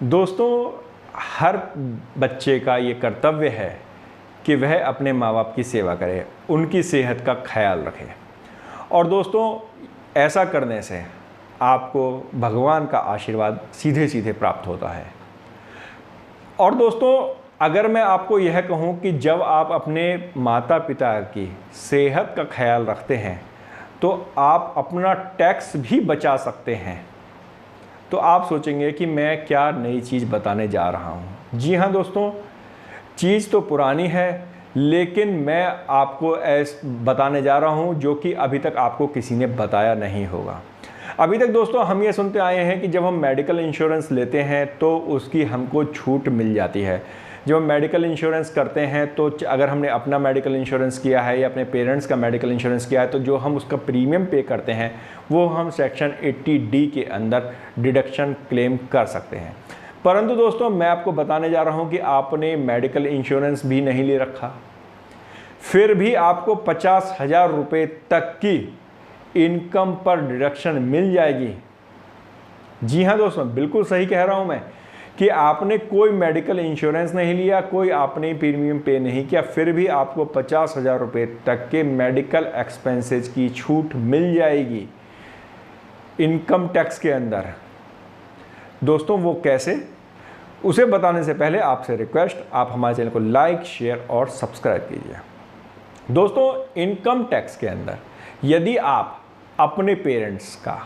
दोस्तों, हर बच्चे का ये कर्तव्य है कि वह अपने माँ बाप की सेवा करे, उनकी सेहत का ख्याल रखे। और दोस्तों, ऐसा करने से आपको भगवान का आशीर्वाद सीधे सीधे प्राप्त होता है। और दोस्तों, अगर मैं आपको यह कहूँ कि जब आप अपने माता पिता की सेहत का ख्याल रखते हैं तो आप अपना टैक्स भी बचा सकते हैं, तो आप सोचेंगे कि मैं क्या नई चीज़ बताने जा रहा हूँ। जी हाँ दोस्तों, चीज़ तो पुरानी है, लेकिन मैं आपको बताने जा रहा हूँ जो कि अभी तक आपको किसी ने बताया नहीं होगा। अभी तक दोस्तों हम ये सुनते आए हैं कि जब हम मेडिकल इंश्योरेंस लेते हैं तो उसकी हमको छूट मिल जाती है। जब हम मेडिकल इंश्योरेंस करते हैं तो अगर हमने अपना मेडिकल इंश्योरेंस किया है या अपने पेरेंट्स का मेडिकल इंश्योरेंस किया है तो जो हम उसका प्रीमियम पे करते हैं वो हम सेक्शन 80D के अंदर डिडक्शन क्लेम कर सकते हैं। परंतु दोस्तों, मैं आपको बताने जा रहा हूँ कि आपने मेडिकल इंश्योरेंस भी नहीं ले रखा, फिर भी आपको 50,000 रुपये तक की इनकम पर डिडक्शन मिल जाएगी। जी हाँ दोस्तों, बिल्कुल सही कह रहा हूँ मैं कि आपने कोई मेडिकल इंश्योरेंस नहीं लिया, कोई आपने प्रीमियम पे नहीं किया, फिर भी आपको 50,000 रुपये तक के मेडिकल एक्सपेंसेस की छूट मिल जाएगी इनकम टैक्स के अंदर। दोस्तों, वो कैसे, उसे बताने से पहले आपसे रिक्वेस्ट, आप हमारे चैनल को लाइक, शेयर और सब्सक्राइब कीजिए। दोस्तों, इनकम टैक्स के अंदर यदि आप अपने पेरेंट्स का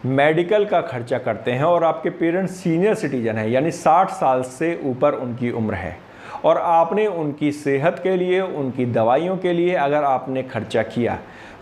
मेडिकल का खर्चा करते हैं और आपके पेरेंट्स सीनियर सिटीजन हैं, यानी 60 साल से ऊपर उनकी उम्र है, और आपने उनकी सेहत के लिए, उनकी दवाइयों के लिए अगर आपने खर्चा किया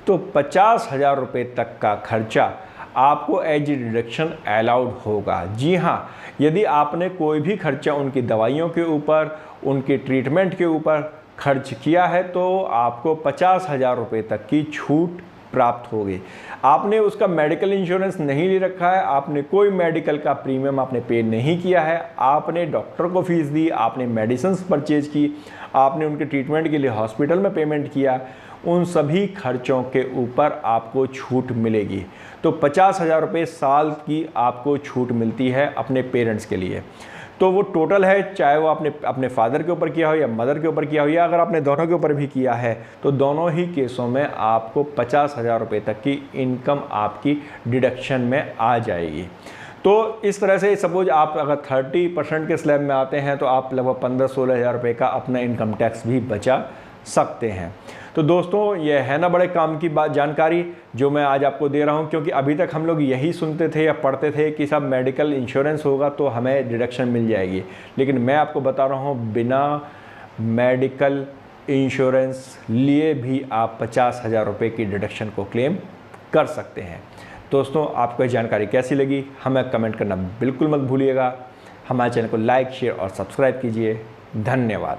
तो 50,000 रुपये तक का खर्चा आपको एज डिडक्शन अलाउड होगा। जी हाँ, यदि आपने कोई भी खर्चा उनकी दवाइयों के ऊपर, उनके ट्रीटमेंट के ऊपर खर्च किया है तो आपको 50,000 रुपये तक की छूट प्राप्त होगी। आपने उसका मेडिकल इंश्योरेंस नहीं ले रखा है, आपने कोई मेडिकल का प्रीमियम आपने पे नहीं किया है, आपने डॉक्टर को फीस दी, आपने मेडिसिन्स परचेज की, आपने उनके ट्रीटमेंट के लिए हॉस्पिटल में पेमेंट किया, उन सभी खर्चों के ऊपर आपको छूट मिलेगी। तो 50,000 रुपये साल की आपको छूट मिलती है अपने पेरेंट्स के लिए। तो वो टोटल है, चाहे वो आपने अपने फादर के ऊपर किया हो या मदर के ऊपर किया हो, या अगर आपने दोनों के ऊपर भी किया है तो दोनों ही केसों में आपको 50,000 रुपये तक की इनकम आपकी डिडक्शन में आ जाएगी। तो इस तरह से सपोज आप अगर 30% के स्लैब में आते हैं तो आप लगभग 15-16 हज़ार रुपये का अपना इनकम टैक्स भी बचा सकते हैं। तो दोस्तों, ये है ना बड़े काम की बात, जानकारी जो मैं आज आपको दे रहा हूँ, क्योंकि अभी तक हम लोग यही सुनते थे या पढ़ते थे कि सब मेडिकल इंश्योरेंस होगा तो हमें डिडक्शन मिल जाएगी, लेकिन मैं आपको बता रहा हूँ बिना मेडिकल इंश्योरेंस लिए भी आप 50,000 रुपये की डिडक्शन को क्लेम कर सकते हैं। दोस्तों, आपको ये जानकारी कैसी लगी हमें कमेंट करना बिल्कुल मत भूलिएगा। हमारे चैनल को लाइक, शेयर और सब्सक्राइब कीजिए। धन्यवाद।